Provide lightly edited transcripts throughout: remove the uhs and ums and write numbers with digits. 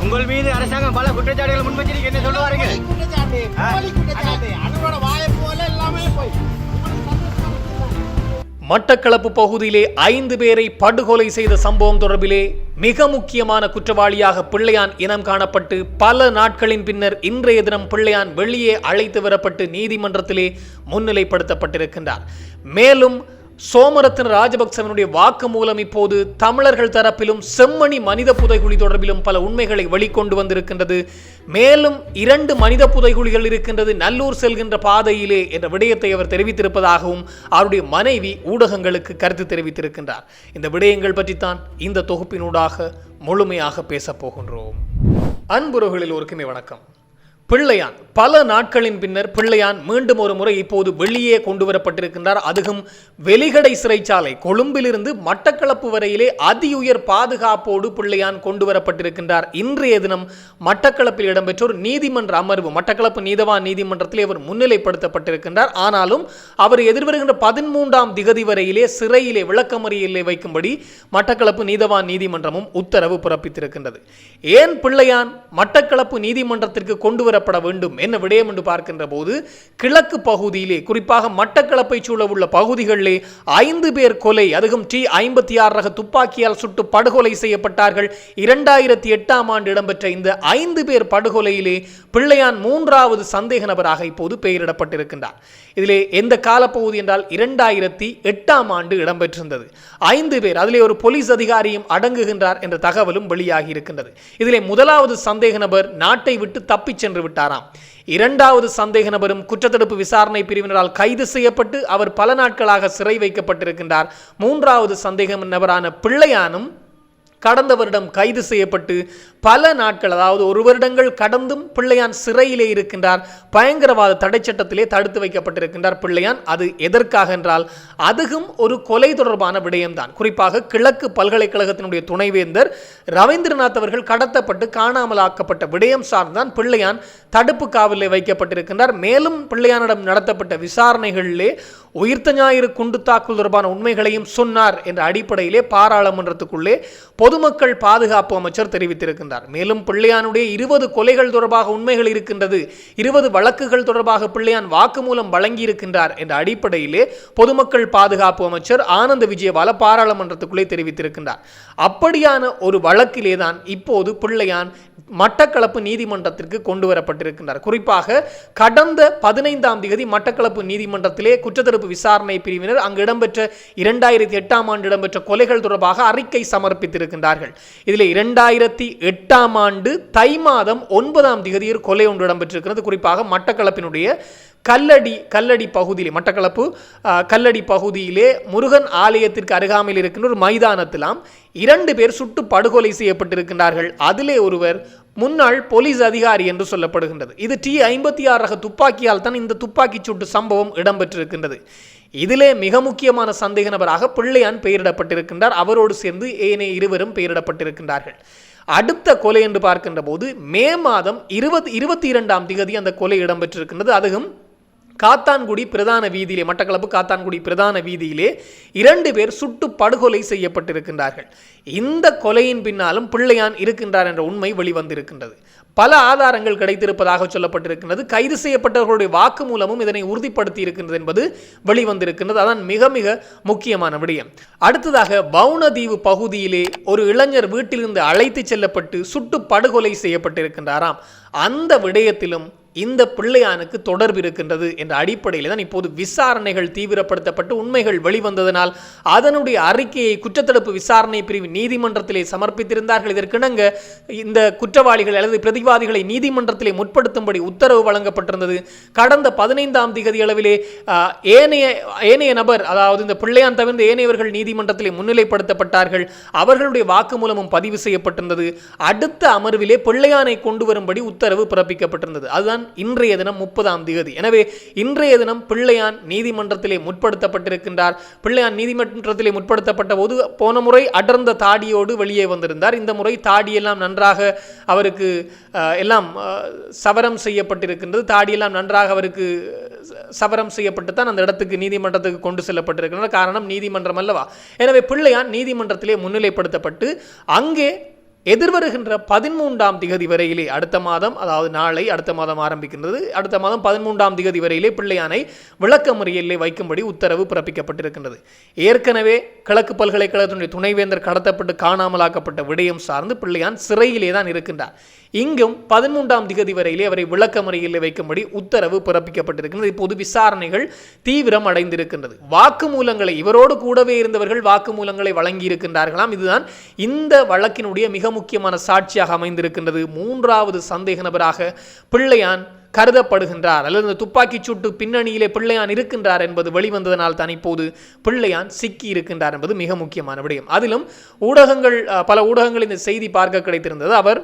உங்கள் மீது அரசாங்கம் பல குற்றச்சாட்டுகள் முன்வச்சிருக்கு, என்ன சொல்லுவாருங்க? மட்டக்களப்பு பகுதியிலே 5 பேரை படுகொலை செய்த சம்பவம் தொடர்பிலே மிக முக்கியமான குற்றவாளியாக பிள்ளையான் இனம் காணப்பட்டு பல நாட்களின் பின்னர் இன்றைய தினம் பிள்ளையான் வெளியே அழைத்து வரப்பட்டு நீதிமன்றத்திலே முன்னிலைப்படுத்தப்பட்டிருக்கின்றார். மேலும் சோமரத்ன ராஜபக்சவனுடைய வாக்கு மூலம் இப்போது தமிழர்கள் தரப்பிலும் செம்மணி மனித புதைகுழி தொடர்பிலும் பல உண்மைகளை வெளிக்கொண்டு வந்திருக்கின்றது. மேலும் 2 மனித புதைகுழிகள் இருக்கின்றது நல்லூர் செல்கின்ற பாதையிலே என்ற விடயத்தை அவர் தெரிவித்திருப்பதாகவும் அவருடைய மனைவி ஊடகங்களுக்கு கருத்து தெரிவித்திருக்கின்றார். இந்த விடயங்கள் பற்றித்தான் இந்த தொகுப்பினூடாக முழுமையாக பேசப் போகின்றோம். அன்புறவுகளில் ஒருக்குமே வணக்கம். பிள்ளையான் பல நாட்களின் பின்னர் பிள்ளையான் மீண்டும் ஒரு முறை இப்போது வெளியே கொண்டு வரப்பட்டிருக்கின்றார். அதுவும் வெலிகடை சிறைச்சாலை கொழும்பிலிருந்து மட்டக்களப்பு வரையிலே அதியுயர் பாதுகாப்போடு பிள்ளையான் கொண்டு வரப்பட்டிருக்கின்றார். இன்றைய தினம் மட்டக்களப்பில் இடம்பெற்ற ஒரு நீதிமன்ற அமர்வு, மட்டக்களப்பு நீதவான் நீதிமன்றத்திலே அவர் முன்னிலைப்படுத்தப்பட்டிருக்கின்றார். ஆனாலும் அவர் எதிர்வருகின்ற 13ஆம் திகதி வரையிலே சிறையிலே விளக்கமறியலிலே வைக்கும்படி மட்டக்களப்பு நீதவான் நீதிமன்றமும் உத்தரவு பிறப்பித்திருக்கின்றது. ஏன் பிள்ளையான் மட்டக்களப்பு நீதிமன்றத்திற்கு கொண்டு வரப்பட வேண்டும் என்ன விடயம் என்று பார்க்கின்ற போது, கிழக்கு பகுதியிலே குறிப்பாக மட்டக்களப்பை சூழவுள்ள பகுதிகளிலே 5 பேர் கொலை, அதுவும் T-56 ரக துப்பாக்கியால் சுட்டு படுகொலை செய்யப்பட்டார்கள். 2008ஆம் ஆண்டு இடம்பெற்ற இந்த 5 பேர் படுகொலையிலே பிள்ளையான் 3வது சந்தேக நபராக இப்போது பெயரிடப்பட்டிருக்கின்றார். இதிலே எந்த காலப்பகுதி என்றால் 2008ஆம் ஆண்டு இடம்பெற்றிருந்தது. 5 பேர், அதிலே ஒரு போலீஸ் அதிகாரியும் அடங்குகின்றார் என்ற தகவலும் வெளியாகி இருக்கின்றது. இதிலே முதலாவது சந்தேக நபர் நாட்டை விட்டு தப்பிச் சென்று விட்டாராம். 2வது சந்தேக நபரும் குற்றத்தடுப்பு விசாரணை பிரிவினரால் கைது செய்யப்பட்டு அவர் பல நாட்களாக சிறை வைக்கப்பட்டிருக்கின்றார். 3வது சந்தேக நபரான பிள்ளையானும் கடந்த வருடம் கைது செய்யப்பட்டு பல நாட்கள், அதாவது 1 வருடங்கள் கடந்தும் பிள்ளையான் சிறையிலே இருக்கின்றார். பயங்கரவாத தடை சட்டத்திலே தடுத்து வைக்கப்பட்டிருக்கின்றார் பிள்ளையான். அது எதற்காக என்றால் அதுவும் ஒரு கொலை தொடர்பான விடயம்தான். குறிப்பாக கிழக்கு பல்கலைக்கழகத்தினுடைய துணைவேந்தர் ரவீந்திரநாத் அவர்கள் கடத்தப்பட்டு காணாமலாக்கப்பட்ட விடயம் சார்ந்தான் பிள்ளையான் தடுப்பு காவலில் வைக்கப்பட்டிருக்கின்றார். மேலும் பிள்ளையானிடம் நடத்தப்பட்ட விசாரணைகளிலே உயிர்த்த ஞாயிறு குண்டு தாக்குதல் தொடர்பான உண்மைகளையும் சொன்னார் என்ற அடிப்படையிலே பாராளுமன்றத்துக்குள்ளே பொதுமக்கள் பாதுகாப்பு அமைச்சர் தெரிவித்திருக்கின்றார். மேலும் பிள்ளையானுடைய 20 கொலைகள் தொடர்பாக உண்மைகள் இருக்கின்றது, 20 வழக்குகள் தொடர்பாக பிள்ளையான் வாக்குமூலம் வழங்கியிருக்கின்றார் என்ற அடிப்படையிலே பொதுமக்கள் பாதுகாப்பு அமைச்சர் ஆனந்த விஜயபால பாராளுமன்றத்துக்குள்ளே தெரிவித்திருக்கின்றார். அப்படியான ஒரு வழக்கிலே தான் இப்போது பிள்ளையான் மட்டக்களப்பு நீதிமன்றத்திற்கு கொண்டு வரப்பட்டிருக்கின்றார். குறிப்பாக கடந்த 15ஆம் தேதி மட்டக்களப்பு நீதிமன்றத்திலே குற்றத்தடுப்பு விசாரணை பிரிவினர் அங்கு இடம்பெற்ற 2008ஆம் ஆண்டு இடம்பெற்ற கொலைகள் தொடர்பாக அறிக்கை சமர்ப்பித்திருக்கின்றார்கள். இதில் 2008ஆம் ஆண்டு தை மாதம் 9ஆம் தேதி ஒரு கொலை ஒன்று இடம்பெற்றிருக்கிறது. குறிப்பாக மட்டக்களப்பினுடைய கல்லடி பகுதியிலே, மட்டக்களப்பு கல்லடி பகுதியிலே முருகன் ஆலயத்திற்கு அருகாமையில் இருக்கின்ற ஒரு மைதானத்திலாம் 2 பேர் சுட்டு படுகொலை செய்யப்பட்டிருக்கின்றார்கள். அதிலே ஒருவர் முன்னாள் போலீஸ் அதிகாரி என்று சொல்லப்படுகின்றது. இது T-56 ரக துப்பாக்கியால் தான் இந்த துப்பாக்கி சூட்டு சம்பவம் இடம்பெற்றிருக்கின்றது. இதிலே மிக முக்கியமான சந்தேக நபராக பிள்ளையான் பெயரிடப்பட்டிருக்கின்றார். அவரோடு சேர்ந்து ஏனைய 2 பேரும் பெயரிடப்பட்டிருக்கின்றார்கள். அடுத்த கொலை என்று பார்க்கின்ற போது மே மாதம் 22ஆம் தேதி அந்த கொலை இடம்பெற்றிருக்கின்றது. அதுவும் காத்தான்குடி பிரதான வீதியிலே, மட்டக்களப்பு காத்தான்குடி பிரதான வீதியிலே 2 பேர் சுட்டு படுகொலை செய்யப்பட்டிருக்கின்றார்கள். இந்த கொலையின் பின்னாலும் பிள்ளையான் இருக்கின்றார் என்ற உண்மை வெளிவந்திருக்கின்றது. பல ஆதாரங்கள் கிடைத்திருப்பதாக சொல்லப்பட்டிருக்கின்றது. கைது செய்யப்பட்டவர்களுடைய வாக்கு மூலமும் இதனை உறுதிப்படுத்தி இருக்கின்றது என்பது வெளிவந்திருக்கின்றது. அதான் மிக மிக முக்கியமான விடயம். அடுத்ததாக வவுனதீவு பகுதியிலே ஒரு இளைஞர் வீட்டிலிருந்து அழைத்து செல்லப்பட்டு சுட்டு படுகொலை செய்யப்பட்டிருக்கின்றாராம். அந்த விடயத்திலும் இந்த பிள்ளையானுக்கு தொடர்பு இருக்கின்றது என்ற அடிப்படையில் தான் இப்போது விசாரணைகள் தீவிரப்படுத்தப்பட்டு உண்மைகள் வெளிவந்ததனால் அதனுடைய அறிக்கையை குற்றத்தடுப்பு விசாரணை பிரிவு நீதிமன்றத்திலே சமர்ப்பித்திருந்தார்கள். இதற்கிணங்க இந்த குற்றவாளிகள் அல்லது பிரதிவாதிகளை நீதிமன்றத்திலே முற்படுத்தும்படி உத்தரவு வழங்கப்பட்டிருந்தது. கடந்த 15ஆம் தேதி அளவிலே ஏனைய நபர், அதாவது இந்த பிள்ளையான் தவிர்த்து ஏனையவர்கள் நீதிமன்றத்திலே முன்னிலைப்படுத்தப்பட்டார்கள். அவர்களுடைய வாக்குமூலமும் பதிவு செய்யப்பட்டிருந்தது. அடுத்த அமர்விலே பிள்ளையானை கொண்டு வரும்படி உத்தரவு பிறப்பிக்கப்பட்டிருந்தது. அதுதான் இன்றைய தினம் 30ஆம் தேதி. எனவே இன்றைய தினம் பிள்ளையான் நீதிமன்றத்திலே முற்படுத்தப்பட்டிருக்கின்றார். பிள்ளையான் நீதிமன்றத்திலே முற்படுத்தப்பட்ட போது போன முறை அடர்ந்த தாடியோடு வெளியே வந்திருந்தார். இந்த முறை தாடியெல்லாம் நன்றாக அவருக்கு எல்லாம் சவரம் செய்யப்பட்டிருக்கின்றது. தாடியெல்லாம் நன்றாக அவருக்கு சவரம் செய்யப்பட்டு தான் அந்த இடத்துக்கு நீதிமன்றத்துக்கு கொண்டு செல்லப்பட்டிருக்கின்றது. காரணம் நீதிமன்றம் அல்லவா. எனவே பிள்ளையான் நீதிமன்றத்திலே முன்னிலைப்படுத்தப்பட்டு அங்கே எதிர்வருகின்ற 13ஆம் திகதி வரையிலே, அடுத்த மாதம், அதாவது நாளை அடுத்த மாதம் ஆரம்பிக்கின்றது, அடுத்த மாதம் 13ஆம் திகதி வரையிலே பிள்ளையானை விளக்கமறியலிலே வைக்கும்படி உத்தரவு பிறப்பிக்கப்பட்டிருக்கின்றது. ஏற்கனவே கிழக்கு பல்கலைக்கழகத்தினுடைய துணைவேந்தர் கடத்தப்பட்டு காணாமலாக்கப்பட்ட விடயம் சார்ந்து பிள்ளையான் சிறையிலே தான் இருக்கின்றார். இங்கும் 13ஆம் திகதி வரையிலே அவரை விளக்கமறியலில் வைக்கும்படி உத்தரவு பிறப்பிக்கப்பட்டிருக்கின்றது. இப்போது விசாரணைகள் தீவிரம் அடைந்திருக்கின்றது. வாக்குமூலங்களை, இவரோடு கூடவே இருந்தவர்கள் வாக்குமூலங்களை வழங்கி இருக்கின்றார்களாம். இதுதான் இந்த வழக்கினுடைய மிக முக்கியமான சாட்சியாக அமைந்திருக்கின்றது. 3வது சந்தேக நபராக பிள்ளையான் கருதப்படுகின்றார், அல்லது இந்த துப்பாக்கி சூட்டு பின்னணியிலே பிள்ளையான் இருக்கின்றார் என்பது வெளிவந்ததனால் தான் இப்போது பிள்ளையான் சிக்கி இருக்கின்றார் என்பது மிக முக்கியமான விடயம். அதிலும் பல ஊடகங்கள் இந்த செய்தி பார்க்க கிடைத்திருந்தது. அவர்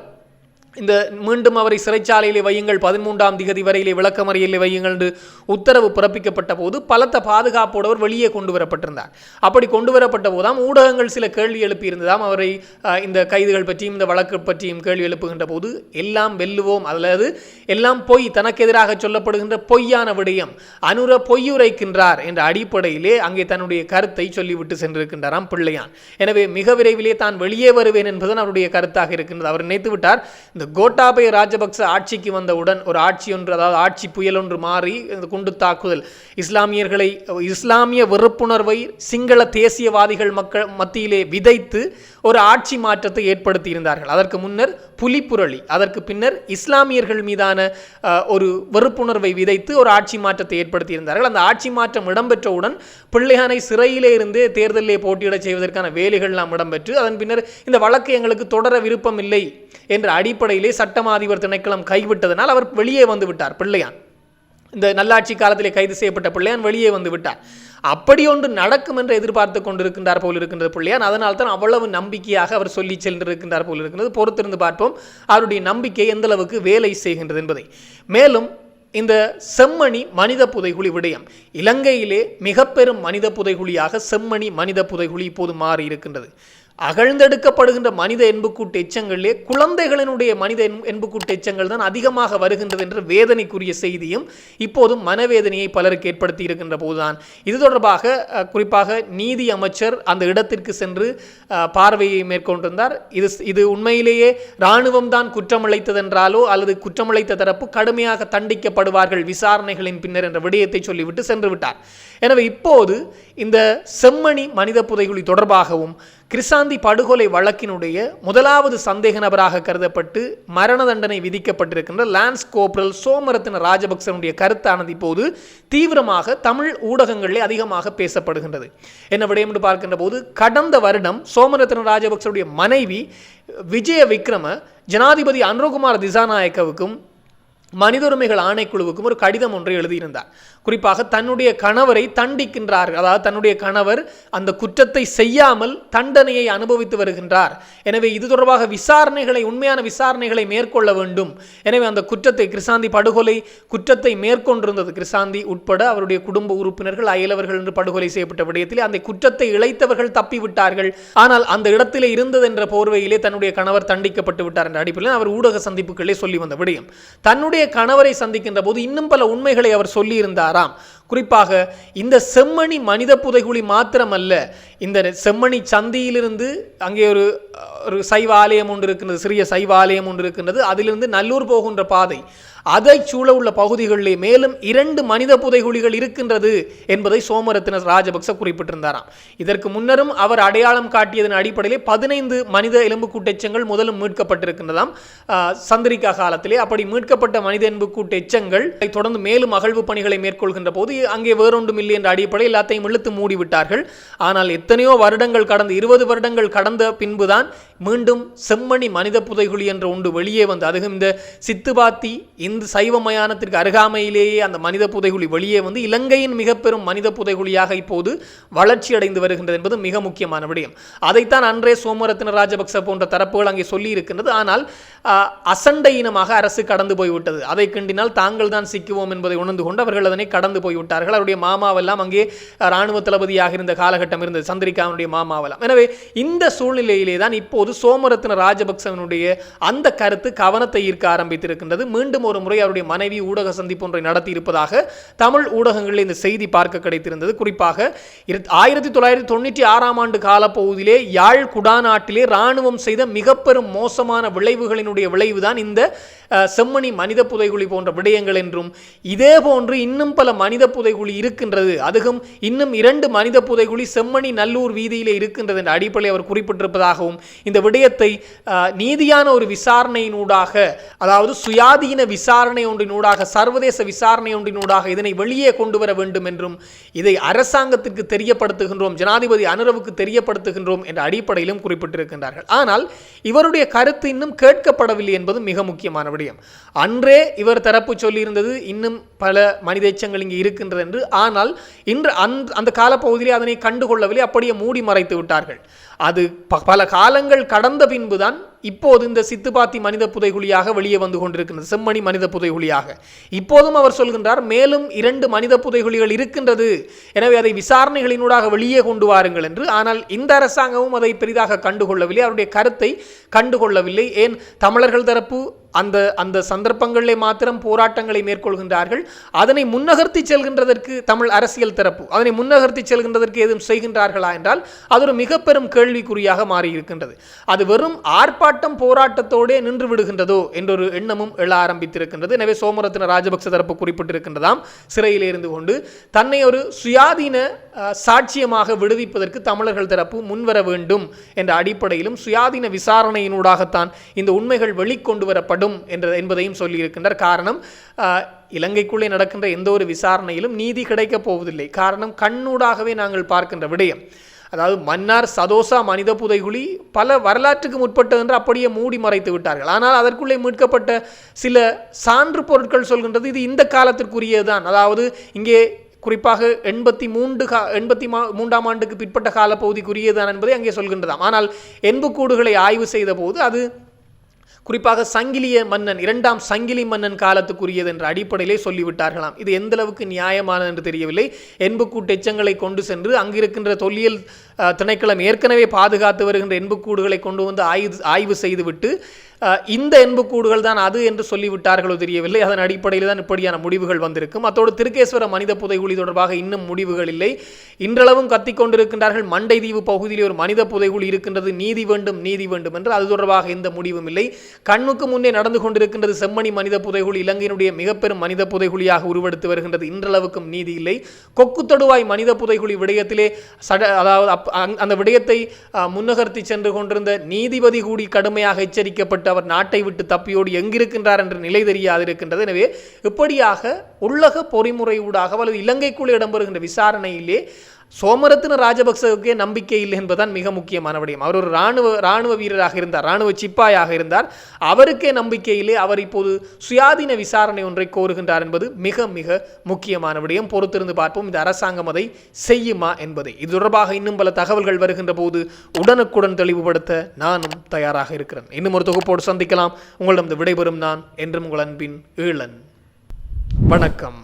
மீண்டும் அவரை சிறைச்சாலையிலே வையுங்கள், 13ஆம் திகதி வரையிலே விளக்கமறியலில் வையுங்கள் என்று உத்தரவு பிறப்பிக்கப்பட்ட போது பலத்த பாதுகாப்போடு அவர் வெளியே கொண்டு வரப்பட்டிருந்தார். அப்படி கொண்டு வரப்பட்ட போதாம் ஊடகங்கள் சில கேள்வி எழுப்பியிருந்ததாம். அவரை இந்த கைதுகள் பற்றியும் இந்த வழக்கு பற்றியும் கேள்வி எழுப்புகின்ற போது எல்லாம் வெல்லுவோம், அல்லது எல்லாம் பொய், தனக்கு எதிராக சொல்லப்படுகின்ற பொய்யான விடயம், அனுர பொய்யுரைக்கின்றார் என்ற அடிப்படையிலே அங்கே தன்னுடைய கருத்தை சொல்லிவிட்டு சென்றிருக்கின்றாராம் பிள்ளையான். எனவே மிக விரைவிலே தான் வெளியே வருவேன் என்பதுதான் அவருடைய கருத்தாக இருக்கின்றது. அவர் நினைத்து விட்டார், இந்த கோட்டாபய ராஜபக்ச ஆட்சிக்கு வந்தவுடன் ஒரு ஆட்சி ஒன்று, அதாவது ஆட்சி புயல் ஒன்று மாறி இந்த குண்டு தாக்குதல், இஸ்லாமிய வெறுப்புணர்வை சிங்கள தேசியவாதிகள் மக்கள் மத்தியிலே விதைத்து ஒரு ஆட்சி மாற்றத்தை ஏற்படுத்தி இருந்தார்கள். அதற்கு முன்னர் புலிப்புரளி, அதற்கு பின்னர் இஸ்லாமியர்கள் மீதான ஒரு வெறுப்புணர்வை விதைத்து ஒரு ஆட்சி மாற்றத்தை ஏற்படுத்தி இருந்தார்கள். அந்த ஆட்சி மாற்றம் இடம்பெற்றவுடன் பிள்ளையானை சிறையிலே இருந்து தேர்தலிலே போட்டியிட செய்வதற்கான வேலைகள் எல்லாம் இடம்பெற்று, அதன் பின்னர் இந்த வழக்கு எங்களுக்கு தொடர விருப்பம் இல்லை என்ற அடிப்படையிலே சட்டமா அதிபர் திணைக்களம் கைவிட்டதனால் அவர் வெளியே வந்து விட்டார். பிள்ளையான் இந்த நல்லாட்சி காலத்திலே கைது செய்யப்பட்ட பிள்ளையான் வெளியே வந்து விட்டார். அப்படி ஒன்று நடக்கும் என்று எதிர்பார்த்து கொண்டிருக்கின்றார் போல் இருக்கின்றது பிள்ளையான். அதனால் தான் அவ்வளவு நம்பிக்கையாக அவர் சொல்லி சென்றிருக்கின்றார் போல் இருக்கின்றது. பொறுத்திருந்து பார்ப்போம் அவருடைய நம்பிக்கை எந்த அளவுக்கு வேலை செய்கின்றது என்பதை. மேலும் இந்த செம்மணி மனித புதைகுழி விடயம், இலங்கையிலே மிக பெரும் மனித புதைகுழியாக செம்மணி மனித புதைகுழி இப்போது மாறி இருக்கின்றது. அகழ்ந்தெடுக்கப்படுகின்ற மனித எண்புக்கூட்டு எச்சங்களிலே குழந்தைகளினுடைய மனித எண்புக்கூட்டு எச்சங்கள் தான் அதிகமாக வருகின்றது என்ற வேதனைக்குரிய செய்தியும் இப்போதும் மனவேதனையை பலருக்கு ஏற்படுத்தி இருக்கின்ற போதுதான் இது தொடர்பாக குறிப்பாக நீதி அமைச்சர் அந்த இடத்திற்கு சென்று பார்வையை மேற்கொண்டிருந்தார். இது உண்மையிலேயே இராணுவம் தான் குற்றமிழைத்ததென்றாலோ அல்லது குற்றமிழைத்த தரப்பு கடுமையாக தண்டிக்கப்படுவார்கள் விசாரணைகளின் பின்னர் என்ற விடயத்தை சொல்லிவிட்டு சென்று விட்டார். எனவே இப்போது இந்த செம்மணி மனித புதைகுழி தொடர்பாகவும் கிருசாந்தி படுகொலை வழக்கினுடைய 1வது சந்தேக நபராக கருதப்பட்டு மரண தண்டனை விதிக்கப்பட்டிருக்கின்ற லான்ஸ் கோப்ரல் சோமரத்ன ராஜபக்சனுடைய கருத்தானது இப்போது தீவிரமாக தமிழ் ஊடகங்களிலே அதிகமாக பேசப்படுகின்றது. என்ன விடயம் என்று பார்க்கின்ற போது, கடந்த வருடம் சோமரத்ன ராஜபக்சனுடைய மனைவி விஜய விக்ரம ஜனாதிபதி அனுரகுமார் திசாநாயக்கவுக்கும் மனித உரிமைகள் ஆணைக்குழுவுக்கும் ஒரு கடிதம் ஒன்றை எழுதியிருந்தார். குறிப்பாக தன்னுடைய கணவரை தண்டிக்கின்றார், அதாவது தன்னுடைய கணவர் அந்த குற்றத்தை செய்யாமல் தண்டனையை அனுபவித்து வருகின்றார், எனவே இது தொடர்பாக உண்மையான விசாரணைகளை மேற்கொள்ள வேண்டும். எனவே அந்த குற்றத்தை, கிருசாந்தி படுகொலை குற்றத்தை மேற்கொண்டிருந்தது கிருசாந்தி உட்பட அவருடைய குடும்ப உறுப்பினர்கள், அயலவர்கள் என்று படுகொலை செய்யப்பட்ட விடயத்திலே அந்த குற்றத்தை இழைத்தவர்கள் தப்பிவிட்டார்கள், ஆனால் அந்த இடத்திலே இருந்தது என்ற போர்வையிலே தன்னுடைய கணவர் தண்டிக்கப்பட்டு விட்டார் என்ற அடிப்படையில் அவர் ஊடக சந்திப்புகளே சொல்லி வந்த விடயம். தன்னுடைய கணவரை சந்திக்கின்ற போது இன்னும் பல உண்மைகளை அவர் சொல்லியிருந்தாராம். குறிப்பாக இந்த செம்மணி மனித புதைகுழி மாத்திரமல்ல, இந்த செம்மணி சந்தியிலிருந்து அங்கே ஒரு சைவ ஆலயம் ஒன்று இருக்கின்றது, சிறிய சைவ ஆலயம் ஒன்று இருக்கின்றது, அதிலிருந்து நல்லூர் போகின்ற பாதை, அதை சூழ உள்ள பகுதிகளிலே மேலும் 2 மனித புதைகுழிகள் இருக்கின்றது என்பதை சோமரத்ன ராஜபக்ச குறிப்பிட்டிருந்தாராம். இதற்கு முன்னரும் அவர் அடையாளம் காட்டியதன் அடிப்படையிலே 15 மனித எலும்புக்கூட்டு எச்சங்கள் முதலும் மீட்கப்பட்டிருக்கின்றதாம் சந்திரிகா காலத்திலே. அப்படி மீட்கப்பட்ட மனித எலும்புக்கூட்டு எச்சங்கள் தொடர்ந்து மேலும் அகழ்வு பணிகளை மேற்கொள்கின்ற போது அங்கே வேறொன்றும் இல்லை என்ற அடிப்படையில் எல்லாத்தையும் இழுத்து மூடிவிட்டார்கள். ஆனால் எத்தனையோ வருடங்கள் கடந்த 20 வருடங்கள் கடந்த பின்புதான் மீண்டும் செம்மணி மனித புதைகுழி என்ற ஒன்று வெளியே வந்து, அதுவும் இந்த சித்துபாத்தி இந்த சைவ மயானத்திற்கு அருகாமையிலேயே அந்த மனித புதைகுழி வெளியே வந்து இலங்கையின் மிக பெரும் மனித புதைகுழியாக இப்போது வளர்ச்சி அடைந்து வருகின்றது என்பது மிக முக்கியமான விடயம். அதைத்தான் அன்றே சோமரத்ன ராஜபக்ச போன்ற தரப்புகள் அங்கே சொல்லி இருக்கின்றது. ஆனால் அசண்டை இனமாக அரசு கடந்து போய்விட்டது. அதை கிண்டினால் தாங்கள் தான் சிக்குவோம் என்பதை உணர்ந்து கொண்டு அவர்கள் அதனை கடந்து போய்விட்டார். விட்டார்கள். அவருடைய மாமாவெல்லாம் அங்கே இராணுவ தளபதியாக இருந்த காலகட்டம் இருந்தது, சந்திரிகாவுடைய மாமாவெல்லாம். எனவே இந்த சூழ்நிலையிலே தான் இப்போது சோமரத்ன ராஜபக்சவனுடைய அந்த கருத்து கவனத்தை ஈர்க்க ஆரம்பித்திருக்கின்றது. மீண்டும் ஒரு முறை அவருடைய மனைவி ஊடக சந்திப்பு ஒன்றை நடத்தி இருப்பதாக தமிழ் ஊடகங்களில் இந்த செய்தி பார்க்க கிடைத்திருந்தது. குறிப்பாக 1996 ஆண்டு காலப்பகுதியிலே யாழ் குடாநாட்டிலே இராணுவம் செய்த மிக பெரும் மோசமான விளைவுகளினுடைய விளைவுதான் இந்த செம்மணி மனித புதைகுழி போன்ற விடயங்கள் என்றும், இதே போன்று இன்னும் பல மனித புதைகுழி இருக்கின்றது, அதுவும் இன்னும் 2 மனித புதைகுழி செம்மணி நல்லூர் வீதியிலே இருக்கின்றது என்ற அடிப்படையில் அவர் குறிப்பிட்டிருப்பதாகவும், இந்த விடயத்தை நீதியான ஒரு விசாரணையினூடாக, அதாவது சுயாதீன விசாரணை ஒன்றினூடாக, சர்வதேச விசாரணை ஒன்றினூடாக இதனை வெளியே கொண்டு வர வேண்டும் என்றும், இதை அரசாங்கத்திற்கு தெரியப்படுத்துகின்றோம், ஜனாதிபதி அனுரவுக்கு தெரியப்படுத்துகின்றோம் என்ற அடிப்படையிலும் குறிப்பிட்டிருக்கின்றார்கள். ஆனால் இவருடைய கருத்து இன்னும் கேட்கப்படவில்லை என்பது மிக முக்கியமான விடயம். அன்றே இவர் தரப்பு சொல்லியிருந்தது இன்னும் பல மனித எச்சங்கள் இங்கே இருக்கின்றது என்று. ஆனால் இன்று அந்த காலப்பகுதியிலே அதனை கண்டுகொள்ளவில்லை, அப்படியே மூடி மறைத்து விட்டார்கள். அது பல காலங்கள் கடந்த பின்புதான் இப்போது இந்த சித்துப்பாத்தி மனித புதைகுழியாக வெளியே வந்து கொண்டிருக்கின்றது, செம்மணி மனித புதைகுழியாக. இப்போதும் அவர் சொல்கின்றார் மேலும் 2 மனித புதைகுழிகள் இருக்கின்றது, எனவே அதை விசாரணைகளினூடாக வெளியே கொண்டு வாருங்கள் என்று. ஆனால் இந்த அரசாங்கமும் அதை பெரிதாக கண்டுகொள்ளவில்லை, அவருடைய கருத்தை கண்டுகொள்ளவில்லை. ஏன் தமிழர்கள் தரப்பு அந்த சந்தர்ப்பங்களிலே மாத்திரம் போராட்டங்களை மேற்கொள்கின்றார்கள், அதனை முன்னகர்த்தி செல்கின்றதற்கு தமிழ் அரசியல் தரப்பு அதனை முன்னகர்த்தி செல்கின்றதற்கு ஏதும் செய்கின்றார்களா என்றால் அது ஒரு மிக பெரும் கேள்விக்குறியாக மாறியிருக்கின்றது. அது வெறும் ஆர்ப்பாட்டம் போராட்டத்தோடே நின்று விடுகின்றதோ என்றொரு எண்ணமும் எழ ஆரம்பித்திருக்கின்றது. எனவே சோமரத்ன ராஜபக்ச தரப்பு குறிப்பிட்டிருக்கின்றதாம், சிறையில் இருந்து கொண்டு தன்னை ஒரு சுயாதீன சாட்சியமாக விடுவிப்பதற்கு தமிழர்கள் தரப்பு முன்வர வேண்டும் என்ற அடிப்படையிலும் சுயாதீன விசாரணையினூடாகத்தான் இந்த உண்மைகள் வெளிக்கொண்டு வரப்படும் என்பதையும் சொல்லியிருக்கின்றார். காரணம், இலங்கைக்குள்ளே நடக்கின்ற எந்த ஒரு விசாரணையிலும் நீதி கிடைக்கப் போவதில்லை. காரணம், கண்ணூடாகவே நாங்கள் பார்க்கின்ற விடயம், அதாவது மன்னார் சதோசா மனித புதைகுழி பல வரலாற்றுக்கு முற்பட்டது என்று அப்படியே மூடி மறைத்து விட்டார்கள். ஆனால் அதற்குள்ளே மீட்கப்பட்ட சில சான்று பொருட்கள் சொல்கின்றது இது இந்த காலத்திற்குரியதுதான். அதாவது இங்கே குறிப்பாக 83ஆம் ஆண்டுக்கு பிற்பட்ட காலப்பகுதிக்குரியதுதான் என்பதை அங்கே சொல்கின்றதாம். ஆனால் எண்புக்கூடுகளை ஆய்வு செய்த போது அது குறிப்பாக சங்கிலிய மன்னன், 2ஆம் சங்கிலி மன்னன் காலத்துக்குரியது என்ற அடிப்படையிலே சொல்லிவிட்டார்களாம். இது எந்த அளவுக்கு நியாயமானது என்று தெரியவில்லை. எண்புக்கூட்டு எச்சங்களை கொண்டு சென்று அங்கிருக்கின்ற தொல்லியல் திணைக்களம் ஏற்கனவே பாதுகாத்து வருகின்ற எண்புக்கூடுகளை கொண்டு வந்து ஆய்வு செய்துவிட்டு இந்த எண்புக்கூடுகள் தான் அது என்று சொல்லிவிட்டார்களோ தெரியவில்லை. அதன் அடிப்படையில் தான் இப்படியான முடிவுகள் வந்திருக்கும். அத்தோடு திருக்கேஸ்வர மனித புதைகுழி தொடர்பாக இன்னும் முடிவுகள் இல்லை. இன்றளவும் கத்திக்கொண்டிருக்கின்றார்கள் மண்டைதீவு பகுதியில் ஒரு மனித புதைகுழி இருக்கின்றது, நீதி வேண்டும் நீதி வேண்டும் என்று. அது தொடர்பாக எந்த முடிவும் இல்லை. கண்ணுக்கு முன்னே நடந்து கொண்டிருக்கின்றது செம்மணி மனித புதைகுழி, இலங்கையினுடைய மிக பெரும் மனித புதைகுழியாக உருவெடுத்து வருகின்றது. இன்றளவுக்கும் நீதி இல்லை. கொக்கு தொடுவாய் மனித புதைகுழி விடயத்திலே அதாவது அந்த விடயத்தை முன்னகர்த்தி சென்று கொண்டிருந்த நீதிபதி கூடி கடுமையாக எச்சரிக்கப்பட்டு அவர் நாட்டை விட்டு தப்பியோடு எங்கிருக்கின்றார் என்ற நிலை தெரியாதிருக்கின்றது. எனவே இப்படியாக உள்ளக பொறிமுறை ஊடாக அல்லது இலங்கைக்குள் இடம்பெறுகின்ற விசாரணையிலே சோமரத்ன ராஜபக்சவுக்கே நம்பிக்கை இல்லை என்பதுதான் மிக முக்கியமான விடயம். அவர் ஒரு இராணுவ வீரராக இருந்தார், இராணுவ சிப்பாயாக இருந்தார். அவருக்கே நம்பிக்கையிலே அவர் இப்போது சுயாதீன விசாரணை ஒன்றை கோருகின்றார் என்பது மிக மிக முக்கியமான விடயம். பொறுத்திருந்து பார்ப்போம் இந்த அரசாங்கம் அதை செய்யுமா என்பதை. இது தொடர்பாக இன்னும் பல தகவல்கள் வருகின்ற போது உடனுக்குடன் தெளிவுபடுத்த நானும் தயாராக இருக்கிறேன். இன்னும் ஒரு தொகுப்போடு சந்திக்கலாம். உங்களிடம் விடைபெறும் நான் என்றும் உங்கள் அன்பின் ஈழன். வணக்கம்.